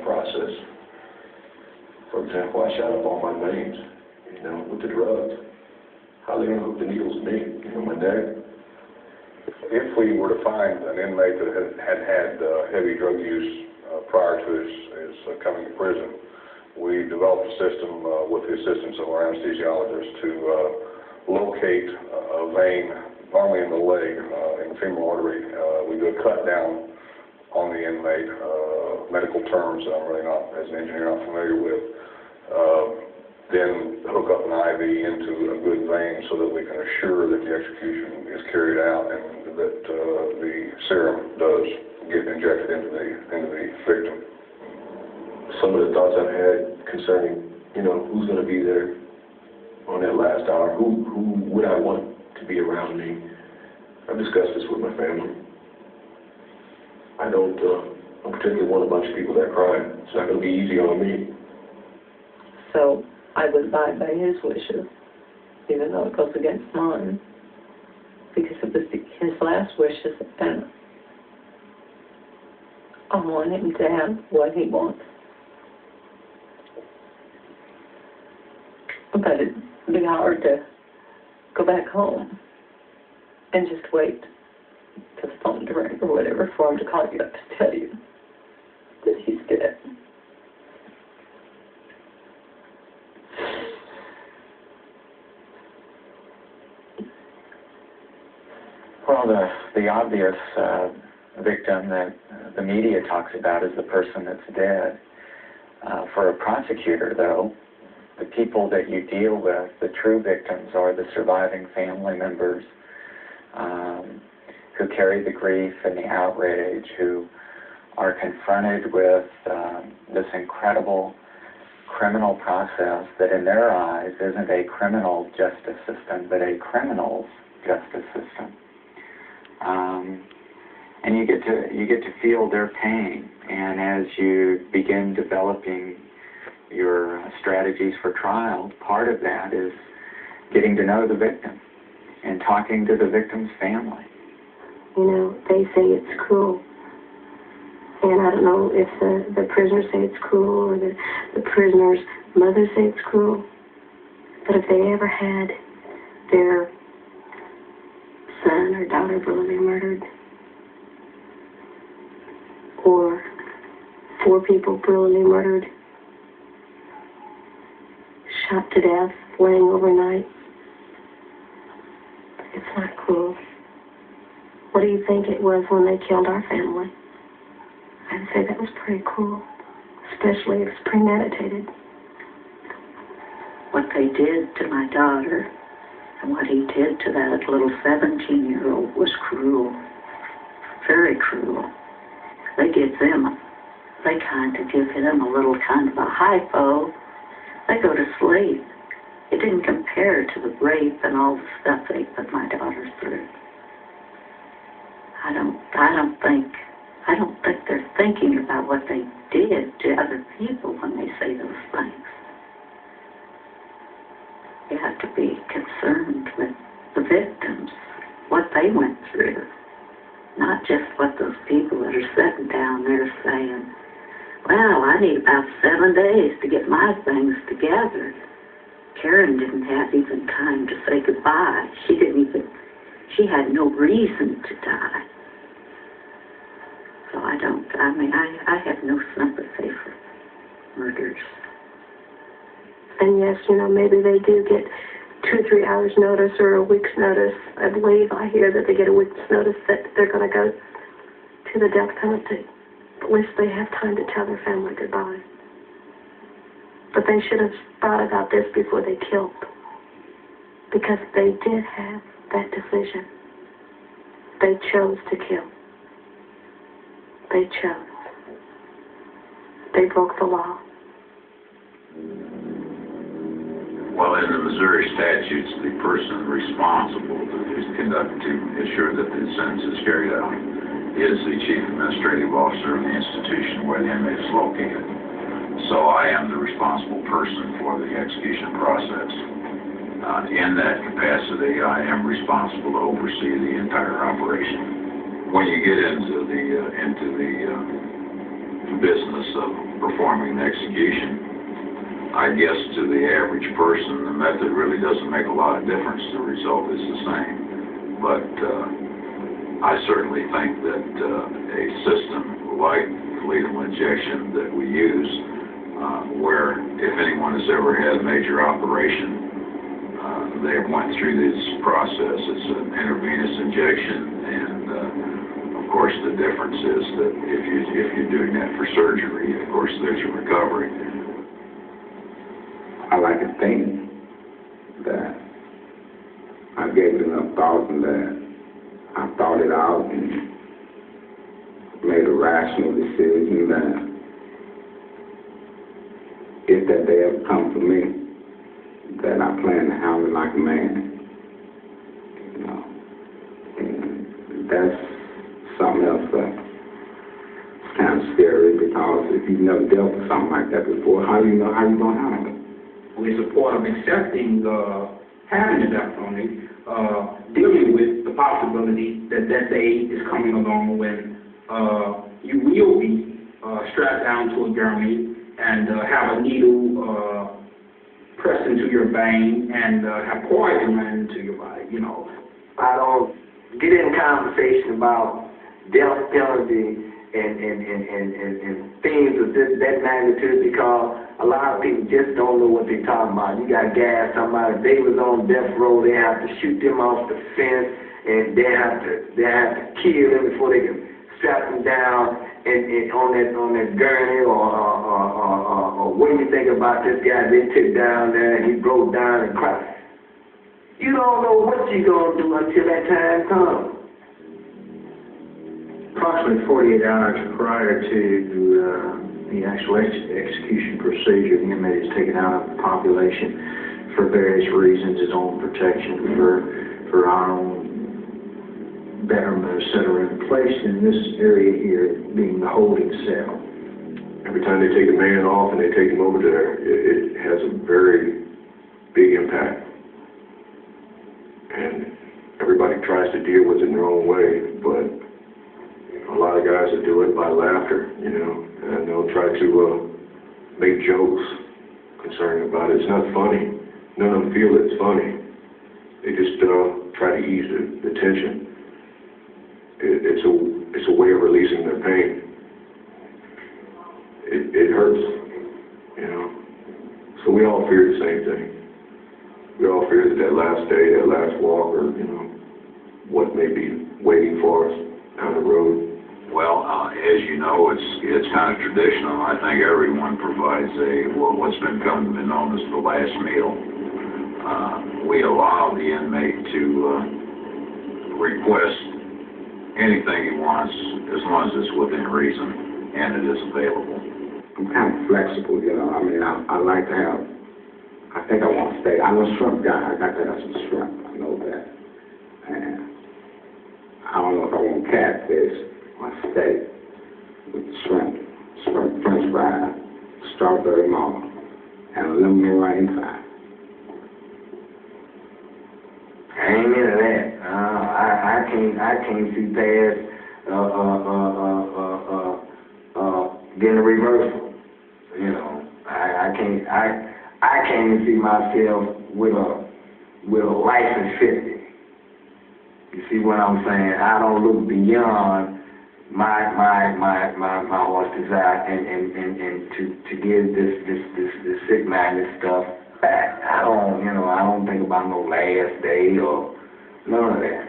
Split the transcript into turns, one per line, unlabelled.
process. For example, I shot up all my veins, with the drugs. How are they going to hook the needles to me, my neck?
If we were to find an inmate that had heavy drug use prior to his coming to prison, we developed a system with the assistance of our anesthesiologist to locate a vein, normally in the leg, in the femoral artery. We do a cut down on the inmate, medical terms that I'm really not, as an engineer, not familiar with. Then hook up an IV into a good vein so that we can assure that the execution is carried out and that the serum does get injected into the victim.
Some of the thoughts I've had concerning, who's going to be there on that last hour, who would I want to be around me. I've discussed this with my family. I don't particularly want a bunch of people that cry. It's not going to be easy on me.
So I would abide by his wishes, even though it goes against mine, because it was his last wishes, and I want him to have what he wants. But it'd be hard to go back home and just wait for the phone to ring or whatever for him to call you up to tell you that he's dead.
Well, the obvious victim that the media talks about is the person that's dead. For a prosecutor, though, the people that you deal with, the true victims, are the surviving family members who carry the grief and the outrage, who are confronted with this incredible criminal process that in their eyes isn't a criminal justice system, but a criminal's justice system. And you get to feel their pain, and as you begin developing your strategies for trial, part of that is getting to know the victim and talking to the victim's family.
They say it's cruel, and I don't know if the prisoners say it's cruel or the prisoner's mother say it's cruel, but if they ever had their son or daughter brutally murdered, or 4 people brutally murdered, shot to death, laying overnight, it's not cruel. What do you think it was when they killed our family? I'd say that was pretty cruel, especially if it's premeditated.
What they did to my daughter and what he did to that little 17-year-old was cruel, very cruel. They kind of give them a little kind of a hypo. They go to sleep. It didn't compare to the rape and all the stuff they put my daughter through. I don't think they're thinking about what they did to other people when they say those things. You have to be concerned with the victims, what they went through, not just what those people that are sitting down there saying, well, I need about 7 days to get my things together. Karen didn't have even time to say goodbye. She had no reason to die. So I have no sympathy for murders.
And yes, maybe they do get 2 or 3 hours notice or a week's notice. I believe I hear that they get a week's notice that they're going to go to the death penalty. At least they have time to tell their family goodbye. But they should have thought about this before they killed, because they did have that decision. They chose to kill. They chose. They broke the law.
Well, in the Missouri statutes, the person responsible to ensure that the sentence is carried out is the chief administrative officer of the institution where the inmate is located. So I am the responsible person for the execution process. In that capacity, I am responsible to oversee the entire operation. When you get into the business of performing an execution. I guess to the average person, the method really doesn't make a lot of difference. The result is the same. But I certainly think that a system like lethal injection that we use, where if anyone has ever had a major operation, they went through this process. It's an intravenous injection, and of course the difference is that if you're doing that for surgery, of course there's a recovery.
I like to think that I gave it enough thought and that I thought it out and made a rational decision that if that day ever comes for me, that I plan to handle it like a man. You know, and that's something else that's kind of scary because if you've never dealt with something like that before, how do you know how you're going to handle it?
We support of accepting having the death penalty, dealing with the possibility that that day is coming along when you will be strapped down to a gurney and have a needle pressed into your vein and have poison run into your body. You know,
I don't get in conversation about death penalty and things of that magnitude because a lot of people just don't know what they're talking about. You got guys talking about if they was on death row, they have to shoot them off the fence, and they have to kill them before they can strap them down and on that gurney or what do you think about this guy they took down there and he broke down and cried? You don't know what you're gonna do until that time comes.
approximately 48 hours prior to the actual execution procedure, the inmate is taken out of the population for various reasons, his own protection, for our own betterment, etc., and placed in this area here being the holding cell.
Every time they take a man off and they take him over there, it has a very big impact. And everybody tries to deal with it in their own way, but a lot of guys that do it by laughter, and they'll try to make jokes concerning about it. It's not funny. None of them feel it's funny. They just try to ease the tension. It's a way of releasing their pain. It hurts, So we all fear the same thing. We all fear that last day, that last walk, or what may be waiting for us down the road.
Well, as you know, it's kind of traditional. I think everyone provides what's been known as the last meal. We allow the inmate to request anything he wants as long as it's within reason and it is available.
I'm kind of flexible, I mean, I like to have, I think I want steak. I'm a shrimp guy. I got to have some shrimp. I know that. And I don't know if I want catfish or steak with shrimp, French fries, strawberry malt, and a lemon right inside.
I ain't into that. I can't see past getting a reversal. I can't even see myself with a license 50. You see what I'm saying? I don't look beyond my heart's desire and to give this sick-minded stuff back. I don't think about no last day or none of that.